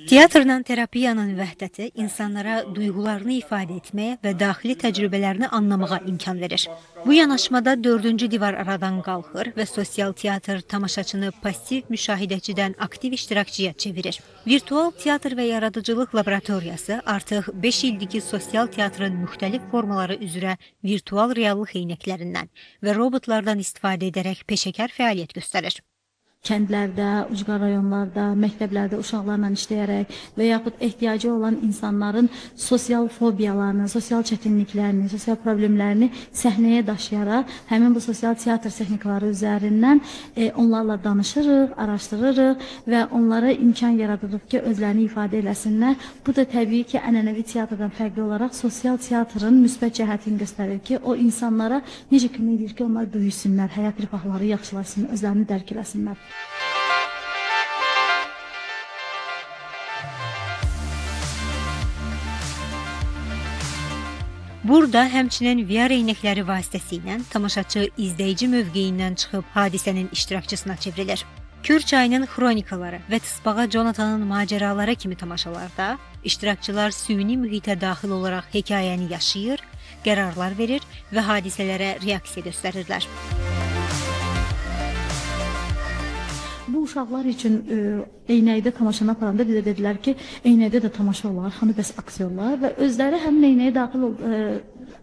Teatrla terapiyanın vəhdəti insanlara duyğularını ifadə etməyə və daxili təcrübələrini anlamağa imkan verir. Bu yanaşmada dördüncü divar aradan qalxır və sosial teatr tamaşaçını passiv müşahidəçidən aktiv iştirakçıya çevirir. Virtual teatr və yaradıcılıq laboratoriyası artıq 5 ildir ki, sosial teatrın müxtəlif formaları üzrə virtual reallıq eynəklərindən və robotlardan istifadə edərək peşəkar fəaliyyət göstərir. Kəndlərdə, ucqar rayonlarda, məktəblərdə uşaqlarla işləyərək və yaxud ehtiyacı olan insanların sosial fobiyalarını, sosial çətinliklərini, sosial problemlərini səhnəyə daşıyaraq həmin bu sosial teatr texnikaları üzərindən onlarla danışırıq, araşdırırıq və onlara imkan yaradırıq ki, özlərini ifadə eləsinlər. Bu da təbii ki, ənənəvi teatrdan fərqli olaraq sosial teatrın müsbət cəhətini göstərir ki, o insanlara necə kömək edir ki, onlar böyüsünlər, həyat rifahları yaxşılaşsın, özlərini dərk eləsinlər. Burada həmçinin VR eynəkləri vasitəsilə tamaşaçı izləyici mövqeyindən çıxıb hadisənin iştirakçısına çevrilir. Kür çayının xronikaları və Tısbağa Jonathanın macəraları kimi tamaşalarda iştirakçılar süni mühitə daxil olaraq hekayəni yaşayır, qərarlar verir və hadisələrə reaksiya göstərirlər. Bu uşaqlar üçün eynəkdə tamaşanı aparanda bizə dedilər ki, eynəkdə də tamaşa olar, hani bəs aksiyonlar və özləri həmin eynəyə daxil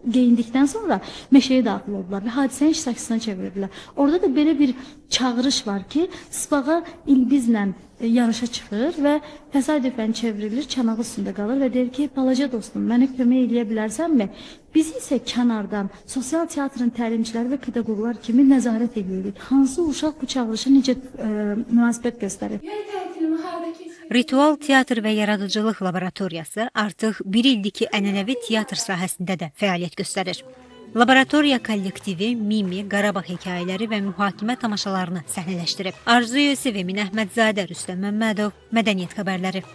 geyindikdən sonra meşəyə daxil oldular və hadisənin iştirakçısına çevirdilər. Orada da belə bir çağırış var ki, Tısbağa İlbizlə yarışa çıxır və təsadüfən çevrilir, çanağı üstündə qalır və deyir ki, balaca dostum, mənə kömək eləyə bilərsənmi? Biz isə kənardan sosial teatrın təlimçiləri və pedaqoqlar kimi nəzarət edirik. Hansı uşaq bu çağırışa necə münasibət göstərir? Ritual teatr və yaradıcılıq laboratoriyası artıq 1 ildir ki, ənənəvi teatr sahəsində də fəaliyyət göstərir. Laboratoriya kollektivi Mimi, Qarabağ hekayələri və mühakimə tamaşalarını səhnələşdirib. Arzu Yusif, Emin Əhmədzadə, Rüstəm Məmmədov, Mədəniyyət xəbərləri.